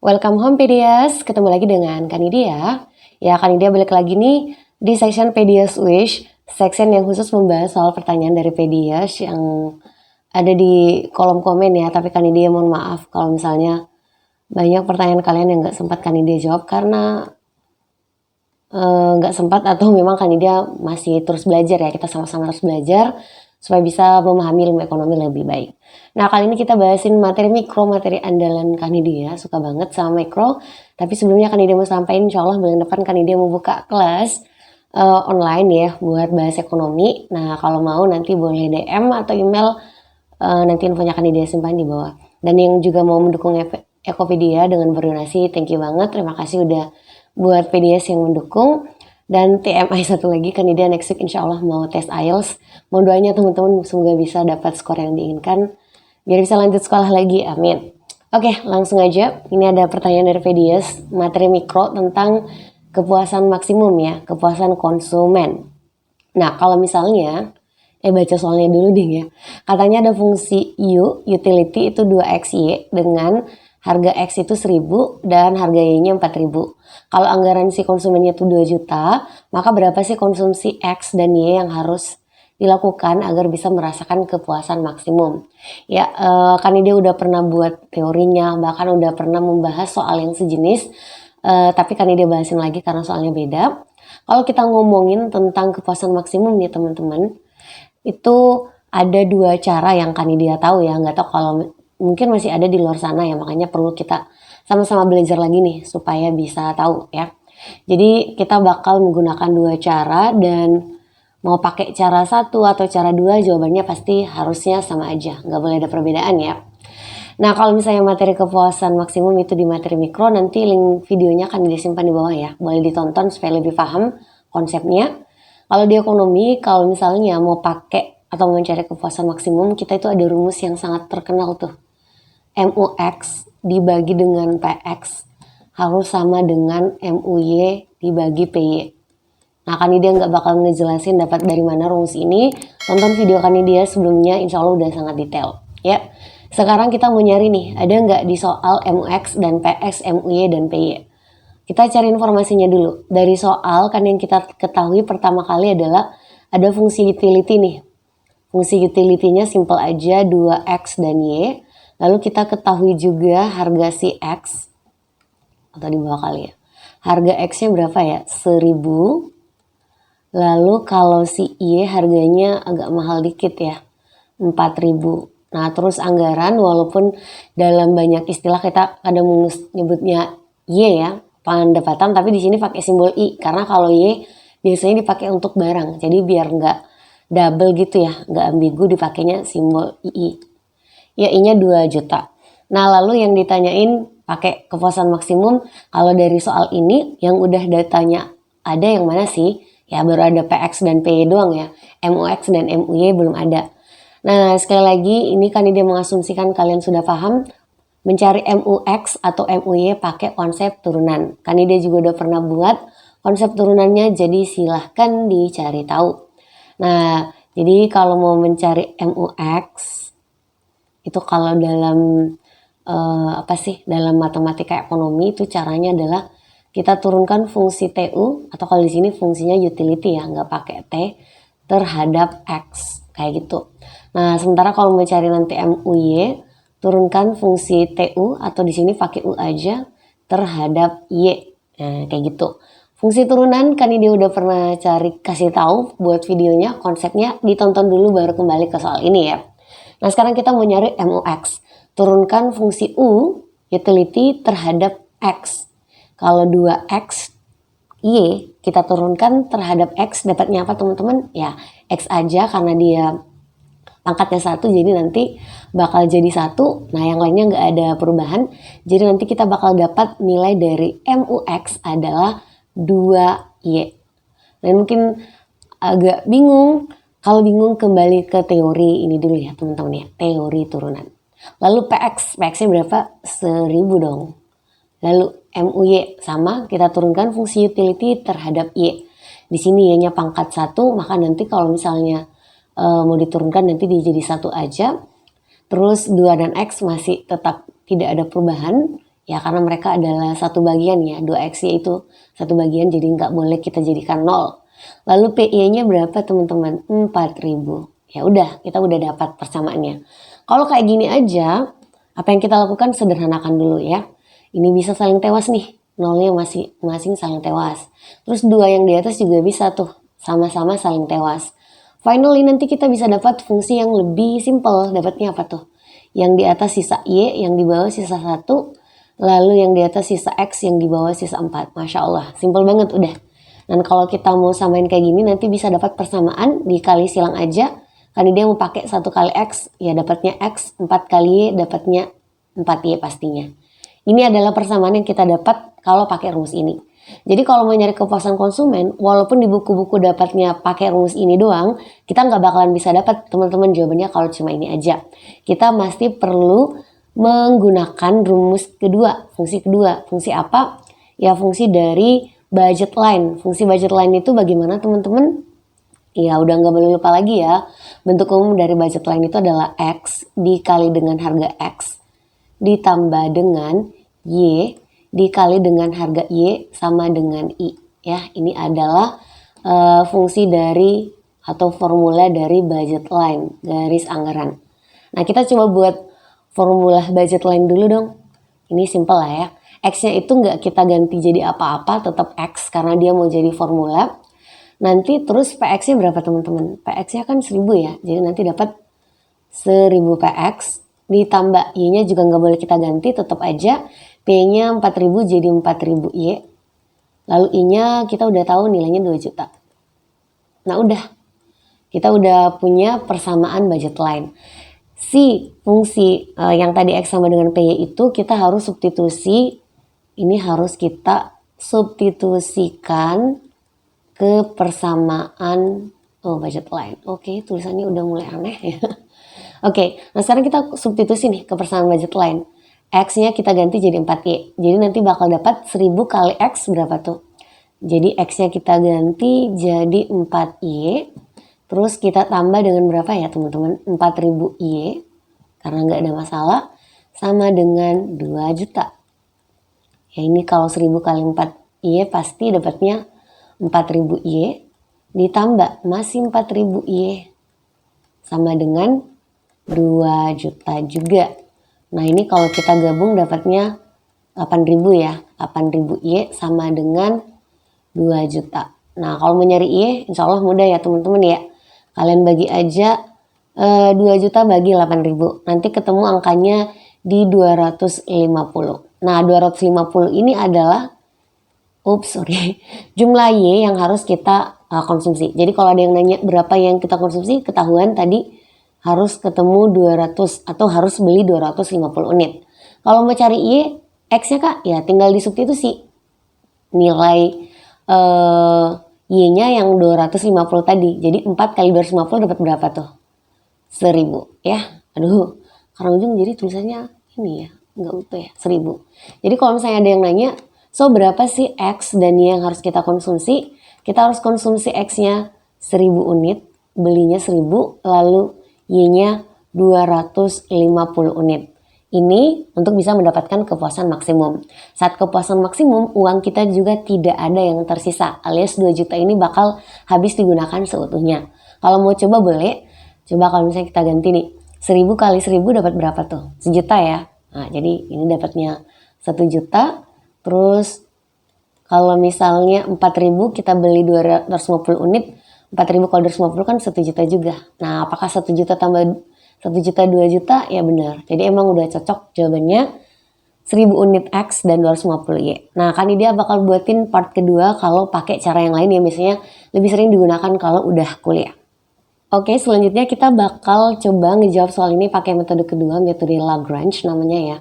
Welcome home Pedias, ketemu lagi dengan Kanidia. Ya, Kanidia balik lagi nih di section Pedias Wish, section yang khusus membahas soal pertanyaan dari Pedias yang ada di kolom komen ya. Tapi Kanidia mohon maaf kalau misalnya banyak pertanyaan kalian yang gak sempat Kanidia jawab karena nggak sempat atau memang Kanidia masih terus belajar ya. Kita sama-sama terus belajar supaya bisa memahami ilmu ekonomi lebih baik. Nah, kali ini kita bahasin materi mikro, materi andalan Kanidia. Suka banget sama mikro. Tapi sebelumnya Kanidia mau sampaikan, insya Allah bulan depan Kanidia mau buka kelas online ya buat bahas ekonomi. Nah, kalau mau nanti boleh DM atau email, nanti infonya Kanidia simpan di bawah. Dan yang juga mau mendukung Ekopedia dengan berdonasi, thank you banget. Terima kasih udah buat PDS yang mendukung. Dan TMI satu lagi, Kanidia next week insya Allah mau tes IELTS. Mau doanya teman-teman semoga bisa dapat skor yang diinginkan biar bisa lanjut sekolah lagi, amin. Oke, langsung aja. Ini ada pertanyaan dari PDS, materi mikro tentang kepuasan maksimum ya, kepuasan konsumen. Nah, kalau misalnya baca soalnya dulu deh ya. Katanya ada fungsi U, utility itu 2XY dengan harga X itu 1000 dan harga Y-nya 4000. Kalau anggaran si konsumennya itu 2 juta, maka berapa sih konsumsi X dan Y yang harus dilakukan agar bisa merasakan kepuasan maksimum? Ya, kan dia udah pernah buat teorinya, bahkan udah pernah membahas soal yang sejenis, tapi kan dia bahasin lagi karena soalnya beda. Kalau kita ngomongin tentang kepuasan maksimum nih teman-teman, itu ada 2 cara yang Kanidia tahu ya, nggak tahu kalau mungkin masih ada di luar sana ya, makanya perlu kita sama-sama belajar lagi nih supaya bisa tahu ya. Jadi kita bakal menggunakan 2 cara dan mau pakai cara 1 atau cara 2 jawabannya pasti harusnya sama aja, nggak boleh ada perbedaan ya. Nah, kalau misalnya materi kepuasan maksimum itu di materi mikro, nanti link videonya akan disimpan di bawah ya, boleh ditonton supaya lebih paham konsepnya. Kalau di ekonomi, kalau misalnya mau pakai atau mencari kepuasan maksimum, kita itu ada rumus yang sangat terkenal tuh. MUX dibagi dengan PX harus sama dengan MUY dibagi PY. Nah, Kanidia nggak bakal ngejelasin dapat dari mana rumus ini. Tonton video Kanidia sebelumnya, insya Allah udah sangat detail. Ya, sekarang kita mau nyari nih, ada nggak di soal MUX dan PX, MUY dan PY. Kita cari informasinya dulu. Dari soal kan yang kita ketahui pertama kali adalah ada fungsi utility nih. Fungsi utility-nya simple aja, 2X dan Y. Lalu kita ketahui juga harga si X, atau di bawah kali ya. Harga X-nya berapa ya? 1000. Lalu kalau si Y harganya agak mahal dikit ya, 4000. Nah, terus anggaran walaupun dalam banyak istilah kita kadang nyebutnya Y ya, pendapatan, tapi di sini pakai simbol I karena kalau Y biasanya dipakai untuk barang. Jadi biar nggak double gitu ya, nggak ambigu dipakainya simbol II. Ya, I-nya 2 juta. Nah, lalu yang ditanyain pakai kepuasan maksimum, kalau dari soal ini yang udah datanya ada yang mana sih? Ya, baru ada PX dan PY doang ya. MUX dan MUY belum ada. Nah, sekali lagi ini kan dia mengasumsikan kalian sudah paham mencari MUX atau MUY pakai konsep turunan. Kan dia juga udah pernah buat konsep turunannya, jadi silahkan dicari tahu. Nah, jadi kalau mau mencari MUX itu kalau dalam dalam matematika ekonomi itu caranya adalah kita turunkan fungsi TU atau kalau di sini fungsinya utility ya, nggak pakai T, terhadap X kayak gitu. Nah, sementara kalau mencari nanti MUY, turunkan fungsi TU atau di sini pakai U aja terhadap Y. Nah, kayak gitu. Fungsi turunan kan dia udah pernah kasih tahu buat videonya, konsepnya ditonton dulu baru kembali ke soal ini ya. Nah, sekarang kita mau nyari MUX. Turunkan fungsi U, utility, terhadap X. Kalau 2X, Y, kita turunkan terhadap X, dapatnya apa teman-teman? Ya, X aja karena dia pangkatnya 1, jadi nanti bakal jadi 1. Nah, yang lainnya nggak ada perubahan. Jadi nanti kita bakal dapat nilai dari MUX adalah 2Y. Dan mungkin agak bingung. Kalau bingung kembali ke teori ini dulu ya teman-teman ya, teori turunan. Lalu PX-nya berapa? 1000 dong. Lalu MUY sama, kita turunkan fungsi utility terhadap Y. Di sini Y-nya pangkat 1, maka nanti kalau misalnya mau diturunkan nanti dia jadi 1 aja. Terus 2 dan X masih tetap tidak ada perubahan. Ya karena mereka adalah satu bagian ya, 2x-nya itu satu bagian, jadi nggak boleh kita jadikan 0. Lalu PY-nya berapa teman-teman? 4000. Ya udah, kita udah dapat persamaannya. Kalau kayak gini aja, apa yang kita lakukan sederhanakan dulu ya. Ini bisa saling tewas nih, nolnya masing-masing saling tewas. Terus 2 yang di atas juga bisa tuh, sama-sama saling tewas. Finally nanti kita bisa dapat fungsi yang lebih simple. Dapatnya apa tuh? Yang di atas sisa Y, yang di bawah sisa 1, lalu yang di atas sisa X, yang di bawah sisa 4. Masya Allah, simple banget udah. Dan kalau kita mau samain kayak gini nanti bisa dapat persamaan, dikali silang aja. Karena dia mau pakai 1 kali X, ya dapatnya X, 4 kali Y dapatnya 4Y pastinya. Ini adalah persamaan yang kita dapat kalau pakai rumus ini. Jadi kalau mau nyari kepuasan konsumen, walaupun di buku-buku dapatnya pakai rumus ini doang, kita nggak bakalan bisa dapat teman-teman jawabannya kalau cuma ini aja. Kita pasti perlu menggunakan rumus kedua, fungsi kedua. Fungsi apa? Ya fungsi dari budget line. Fungsi budget line itu bagaimana teman-teman? Ya udah nggak boleh lupa lagi ya. Bentuk umum dari budget line itu adalah X dikali dengan harga X ditambah dengan Y dikali dengan harga Y sama dengan I. Ya ini adalah fungsi dari atau formula dari budget line, garis anggaran. Nah kita coba buat formula budget line dulu dong. Ini simple lah ya. X-nya itu nggak kita ganti jadi apa-apa, tetap X karena dia mau jadi formula. Nanti terus PX-nya berapa teman-teman? PX-nya kan 1000 ya. Jadi nanti dapat 1000 PX ditambah Y-nya juga nggak boleh kita ganti, tetap aja P-nya 4000 jadi 4000 Y. Lalu I-nya kita udah tahu nilainya 2 juta. Nah udah, kita udah punya persamaan budget line. Si fungsi yang tadi X sama dengan PY itu kita harus substitusi. Ini harus kita substitusikan ke persamaan budget line. Oke, tulisannya udah mulai aneh ya. Oke, nah sekarang kita substitusi nih ke persamaan budget line. X-nya kita ganti jadi 4Y. Jadi nanti bakal dapat 1000 kali X berapa tuh? Jadi X-nya kita ganti jadi 4Y. Terus kita tambah dengan berapa ya teman-teman? 4000Y. Karena nggak ada masalah. Sama dengan 2 juta. Ya ini kalau 1000 kali 4Y pasti dapatnya 4000Y. Ditambah masih 4000Y. Sama dengan 2 juta juga. Nah ini kalau kita gabung dapatnya 8000 ya. 8000Y sama dengan 2 juta. Nah kalau mau nyari Y insya Allah mudah ya teman-teman ya. Kalian bagi aja 2 juta bagi 8000. Nanti ketemu angkanya di 250. Nah 250 ini adalah jumlah Y yang harus kita konsumsi. Jadi kalau ada yang nanya berapa yang kita konsumsi, ketahuan tadi harus ketemu 200 atau harus beli 250 unit. Kalau mau cari Y, X-nya kak, ya tinggal disubstitusi. Nilai Y-nya yang 250 tadi. Jadi 4 kali 250 dapat berapa tuh? 1000 ya. Aduh, karena ujung jadi tulisannya ini ya, nggak utuh ya, 1000. Jadi kalau misalnya ada yang nanya, so berapa sih X dan Y yang harus kita konsumsi? Kita harus konsumsi X-nya 1000 unit, belinya 1000, lalu Y-nya 250 unit. Ini untuk bisa mendapatkan kepuasan maksimum. Saat kepuasan maksimum, uang kita juga tidak ada yang tersisa, alias 2 juta ini bakal habis digunakan seutuhnya. Kalau mau coba boleh, coba kalau misalnya kita ganti nih, 1000 kali 1000 dapat berapa tuh? 1 juta ya. Nah jadi ini dapatnya 1 juta, terus kalau misalnya 4000 kita beli 250 unit, 4000 kalau 250 kan 1 juta juga. Nah apakah 1 juta tambah 1 juta 2 juta? Ya benar. Jadi emang udah cocok jawabannya 1000 unit X dan 250 Y. Nah kan dia bakal buatin part kedua kalau pakai cara yang lain ya, biasanya lebih sering digunakan kalau udah kuliah. Oke, selanjutnya kita bakal coba ngejawab soal ini pakai metode kedua, metode Lagrange namanya ya.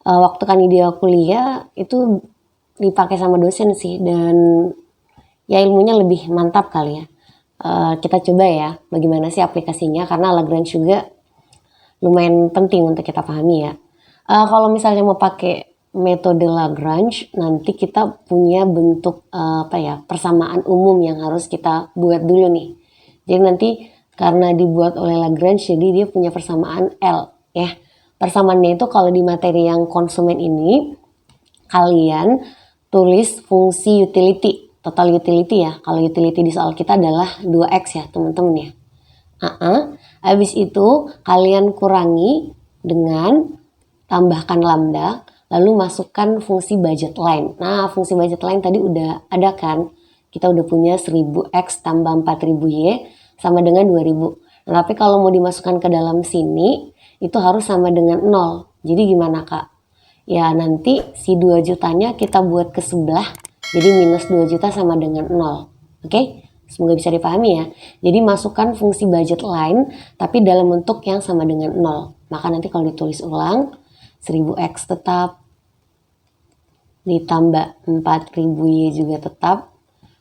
Waktu kan dia kuliah itu dipakai sama dosen sih, dan ya ilmunya lebih mantap kali ya. Kita coba ya bagaimana sih aplikasinya, karena Lagrange juga lumayan penting untuk kita pahami ya. Kalau misalnya mau pakai metode Lagrange, nanti kita punya bentuk persamaan umum yang harus kita buat dulu nih. Jadi nanti karena dibuat oleh Lagrange, jadi dia punya persamaan L ya. Persamaannya itu kalau di materi yang konsumen ini kalian tulis fungsi utility, total utility ya. Kalau utility di soal kita adalah 2x ya teman-teman ya. Habis itu kalian kurangi dengan tambahkan lambda, lalu masukkan fungsi budget line. Nah, fungsi budget line tadi udah ada kan? Kita udah punya 1000x tambah 4000y sama dengan 2000. Nah, tapi kalau mau dimasukkan ke dalam sini, itu harus sama dengan 0. Jadi gimana Kak? Ya nanti si 2 jutanya kita buat ke sebelah, jadi minus 2 juta sama dengan 0. Oke? Semoga bisa dipahami ya. Jadi masukkan fungsi budget line, tapi dalam bentuk yang sama dengan 0. Maka nanti kalau ditulis ulang, 1000x tetap, ditambah 4000y juga tetap,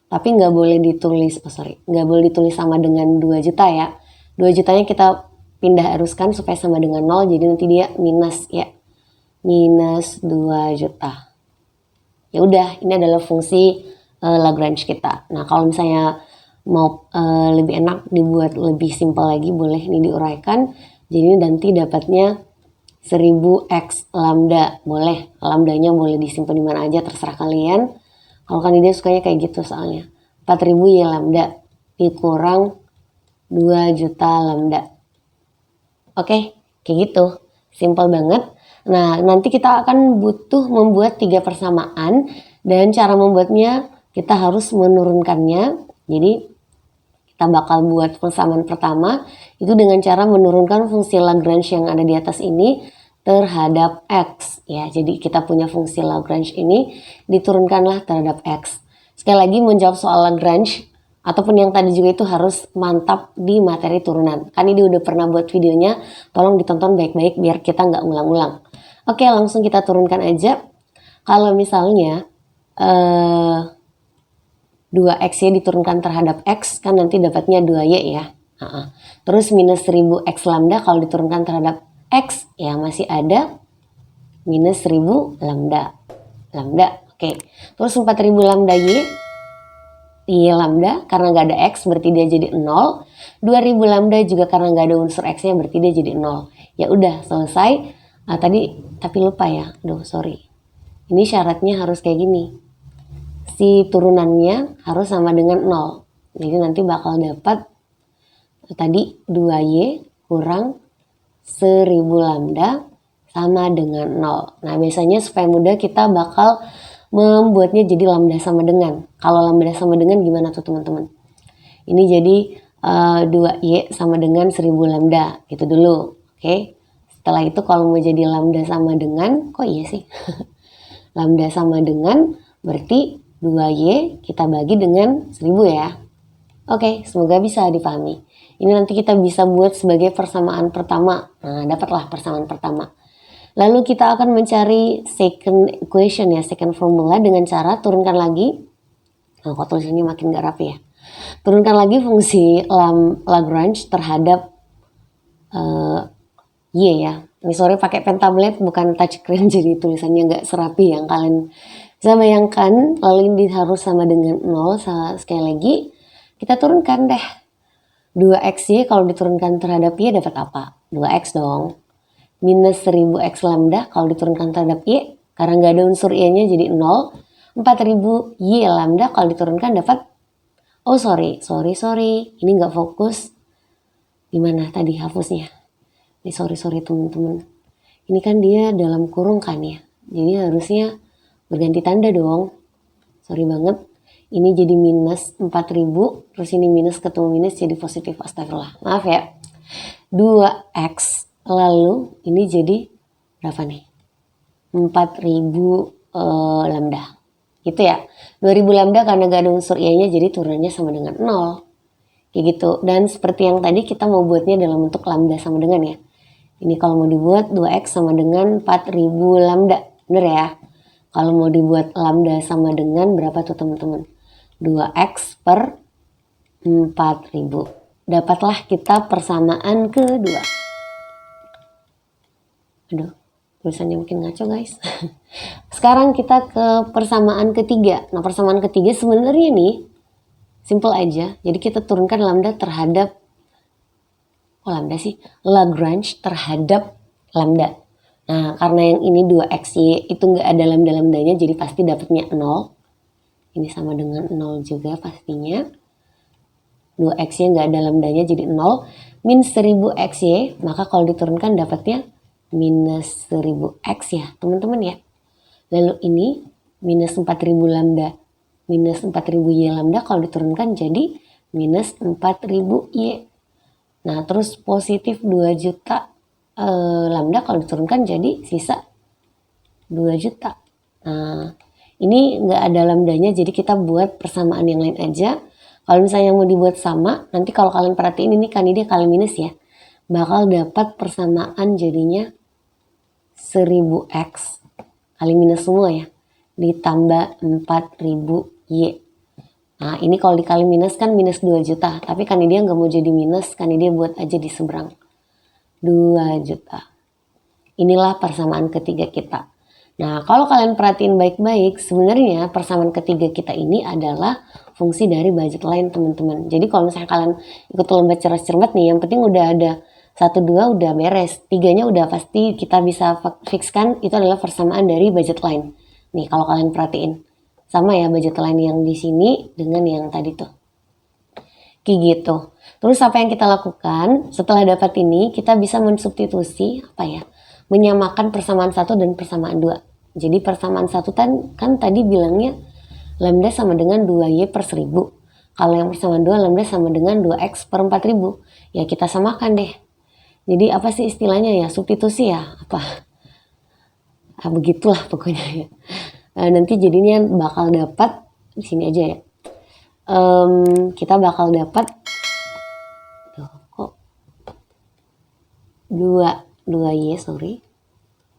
tapi nggak boleh ditulis, nggak boleh ditulis sama dengan 2 juta ya. 2 jutanya kita pindah aruskan supaya sama dengan 0, jadi nanti dia minus ya. Minus 2 juta. Ya udah, ini adalah fungsi Lagrange kita. Nah, kalau misalnya mau lebih enak dibuat lebih simpel lagi, boleh ini diuraikan. Jadi nanti dapatnya 1000x lambda. Boleh, lambdanya boleh disimpan di mana aja, terserah kalian. Kalau kan dia sukanya kayak gitu soalnya. 4000 ya lambda dikurang 2 juta lambda. Oke, kayak gitu. Simpel banget. Nah, nanti kita akan butuh membuat 3 persamaan. Dan cara membuatnya kita harus menurunkannya. Jadi kita bakal buat persamaan pertama itu dengan cara menurunkan fungsi Lagrange yang ada di atas ini terhadap x ya. Jadi kita punya fungsi Lagrange ini diturunkanlah terhadap x. Sekali lagi menjawab soal Lagrange ataupun yang tadi juga itu harus mantap di materi turunan. Kan ini udah pernah buat videonya, tolong ditonton baik-baik biar kita nggak ngulang-ulang. Oke, langsung kita turunkan aja. Kalau misalnya 2x ya diturunkan terhadap x, kan nanti dapatnya 2y ya. Terus minus 1000x lambda kalau diturunkan terhadap x, ya masih ada minus 1000 lambda. Oke. Terus 4000 lambda y lambda, karena nggak ada x berarti dia jadi 0. 2000 lambda juga karena nggak ada unsur x-nya berarti dia jadi 0. Ya udah selesai. Tapi lupa ya. Sorry. Ini syaratnya harus kayak gini. Si turunannya harus sama dengan 0. Jadi nanti bakal dapat tadi 2y kurang 1000 lambda sama dengan 0. Nah, biasanya supaya mudah kita bakal membuatnya jadi lambda sama dengan. Kalau lambda sama dengan gimana tuh teman-teman? Ini jadi 2y sama dengan 1000 lambda. Gitu dulu. Oke. Setelah itu kalau mau jadi lambda sama dengan, kok iya sih? Lambda sama dengan berarti 2y kita bagi dengan 1000 ya. Oke, semoga bisa dipahami. Ini nanti kita bisa buat sebagai persamaan pertama. Nah, dapatlah persamaan pertama. Lalu kita akan mencari second equation ya, second formula dengan cara turunkan lagi. Nah, kok tulisannya makin gak rapi ya. Turunkan lagi fungsi Lagrange terhadap y ya. Ini sorry pakai pen tablet bukan touchscreen jadi tulisannya gak serapi yang kalian bisa bayangkan. Lalu ini harus sama dengan 0. Sekali lagi kita turunkan deh. 2x kalau diturunkan terhadap y dapat apa? 2x dong. Minus 1000x lambda kalau diturunkan terhadap y, karena nggak ada unsur y-nya jadi 0. 4000 y lambda kalau diturunkan dapat, sorry, ini nggak fokus. Gimana tadi hapusnya? Ini sorry teman-teman. Ini kan dia dalam kurung kan ya, jadi harusnya berganti tanda dong. Sorry banget. Ini jadi minus 4000, terus ini minus ketemu minus jadi positif, astagfirullah. Maaf ya. 2x, lalu ini jadi berapa nih? 4000 lambda. Gitu ya. 2000 lambda karena gak ada unsur y-nya jadi turunannya sama dengan 0. Kayak gitu. Dan seperti yang tadi kita mau buatnya dalam bentuk lambda sama dengan ya. Ini kalau mau dibuat 2x sama dengan 4000 lambda. Bener ya? Kalau mau dibuat lambda sama dengan berapa tuh teman-teman? 2x per 4000. Dapatlah kita persamaan kedua. Aduh, tulisannya makin ngaco guys. Sekarang kita ke persamaan ketiga. Nah, persamaan ketiga sebenarnya nih simple aja. Jadi kita turunkan lambda terhadap Lagrange terhadap lambda. Nah, karena yang ini 2XY itu nggak ada lambda-lambdanya, jadi pasti dapatnya 0. Ini sama dengan 0 juga pastinya. 2XY nggak ada lambdanya, jadi 0. Min 1000XY, maka kalau diturunkan dapatnya minus 1000X ya, teman-teman ya. Lalu ini minus 4000 lambda. Minus 4000 Y lambda kalau diturunkan jadi minus 4000 Y. Nah, terus positif 2 juta lambda kalau diturunkan jadi sisa 2 juta. Nah, ini nggak ada lambdanya, jadi kita buat persamaan yang lain aja. Kalau misalnya mau dibuat sama, nanti kalau kalian perhatiin ini kan dia kali minus ya. Bakal dapat persamaan jadinya 1000X kali minus semua ya. Ditambah 4000 Y. Nah, ini kalau dikali minus kan minus 2 juta. Tapi kan dia nggak mau jadi minus, kan dia buat aja di seberang. 2 juta. Inilah persamaan ketiga kita. Nah, kalau kalian perhatiin baik-baik, sebenarnya persamaan ketiga kita ini adalah fungsi dari budget line, teman-teman. Jadi kalau misalnya kalian ikut lomba cerdas-cermat nih, yang penting udah ada 1, 2 udah beres. 3-nya udah pasti kita bisa fixkan, itu adalah persamaan dari budget line. Nih, kalau kalian perhatiin. Sama ya budget line yang di sini dengan yang tadi tuh. Kayak gitu. Terus apa yang kita lakukan setelah dapat ini, kita bisa mensubstitusi menyamakan persamaan 1 dan persamaan 2. Jadi persamaan 1 kan tadi bilangnya lambda sama dengan 2Y per 1000. Kalau yang persamaan 2 lambda sama dengan 2X per 4000. Ya kita samakan deh. Jadi apa sih istilahnya ya? Substitusi ya? Begitulah pokoknya ya. Nanti jadinya bakal dapat di sini aja ya. Kita bakal dapat 2Y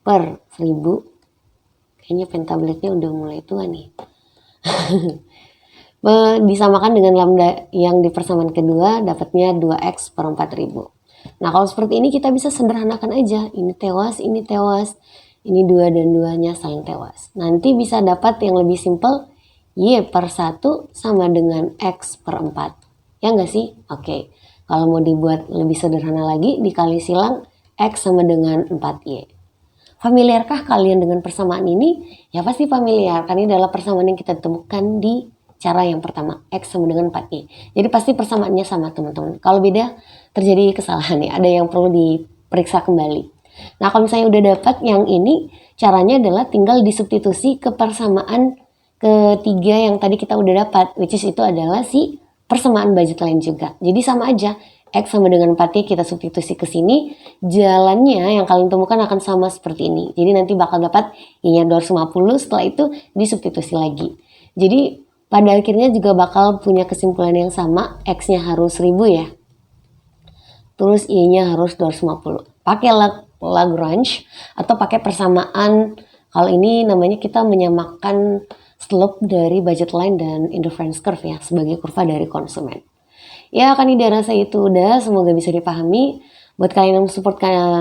per 1000. Kayaknya pentabletnya udah mulai tua nih. Disamakan dengan lambda yang di persamaan kedua, dapatnya 2X per 4000. Nah, kalau seperti ini kita bisa sederhanakan aja. Ini tewas, ini tewas. Ini 2 dan 2-nya saling tewas. Nanti bisa dapat yang lebih simpel, Y per 1 sama dengan X per 4. Ya nggak sih? Oke. Kalau mau dibuat lebih sederhana lagi, dikali silang X sama dengan 4Y. Familiarkah kalian dengan persamaan ini? Ya pasti familiar, karena ini adalah persamaan yang kita temukan di cara yang pertama, X sama dengan 4Y. Jadi pasti persamaannya sama, teman-teman. Kalau beda, terjadi kesalahan ya, ada yang perlu diperiksa kembali. Nah, kalau misalnya udah dapat yang ini, caranya adalah tinggal disubstitusi ke persamaan ketiga yang tadi kita udah dapat, which is itu adalah si persamaan budget line juga. Jadi sama aja, X sama dengan 4Y kita substitusi ke sini, jalannya yang kalian temukan akan sama seperti ini. Jadi nanti bakal dapat Y-nya 250, setelah itu disubstitusi lagi. Jadi pada akhirnya juga bakal punya kesimpulan yang sama, X-nya harus 1000 ya. Terus Y-nya harus 250. Pakai Lagrange atau pakai persamaan, kalau ini namanya kita menyamakan slope dari budget line dan interference curve ya, sebagai kurva dari konsumen. Ya, Kanidia rasa itu udah, semoga bisa dipahami. Buat kalian yang support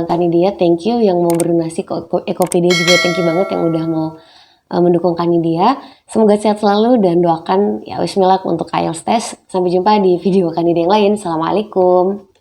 Kanidia, thank you. Yang mau berdonasi ke Ekopedia juga thank you banget yang udah mau mendukung Kanidia. Semoga sehat selalu dan doakan ya wismillah untuk IELTS test. Sampai jumpa di video Kanidia yang lain. Assalamualaikum.